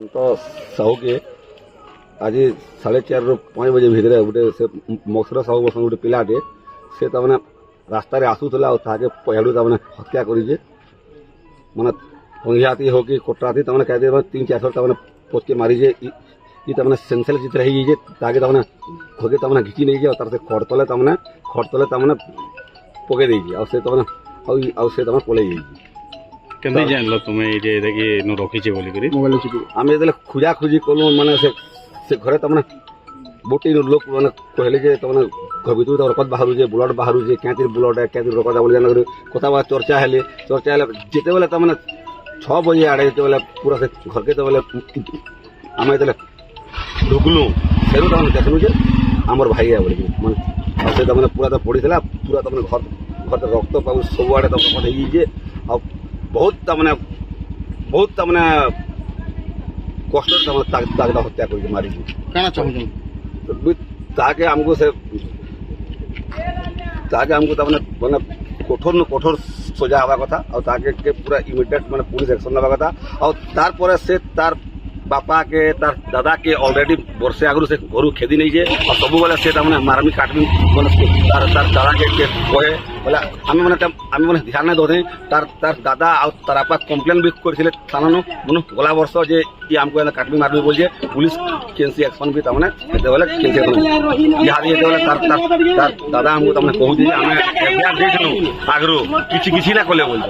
तो साहू के आज 4:30 ରୁ 5 बजे भितर गोटे से मक्सर साहू बसन गोटे पिलाटे से तमने रास्तार आसूला और ताके पहाड़ू तमने हत्या करी माने पंगियाती हो कि कोटराती तमने कहते 3-4 तमने पोत के मारी ये तमने सेंसेल चित्र रही जे ताके तमने होके तमने घिची नहीं और तार से खड़तले तमने पके देजी और से तमने और से तमने पले जाई केंदे जानलो तुमे ये देखि नो रखी छे बोली करी मोबाइल चिपी आमे देले खुजा खुजी कोलो माने से घरे तमने बोटी लोक माने कहले जे तमने घर भीतर तो रकत बाहरु जे ब्लड बाहरु जे केतिर ब्लड है केतिर रकत बोली जान कथा बात चर्चा हेले जेते बेले तमने 6 बजे आड़े जेते बेले पूरा से घर के तो बेले आमे देले ढुकलु सेरु तमने देखलु जे हमर भाई है बोली माने से तमने पूरा तो पड़ीला पूरा तमने घर रक्त पाउ सब आड़े तमने पठई जे अब बहुत तमने कष्ट तमने हत्या कर मारी काना चाहू ताके हमको से ताके हमको तमने माने कठोर न कठोर सजा हवा कथा और ताके के पूरा इमीडिएट माने पुलिस एक्शन लेवा कथा और तार पर से तार बापा के तार दादा के ऑलरेडी वर्षे आगु से घर खेदी नहीं जे और सब बेले से तमने मारमी काटमी माने तार दादा के कहे बोला आम मैंने ध्यान नहीं दे तार दादा और तार आपा कम्प्लेन भी करते थाना मन गला वर्ष जे ये आमको काटबी मारबी बोल पुलिस केनसी एक्शन भी तमने तार दादा हमको तमने कहूँ आगे किसी ना कले बोल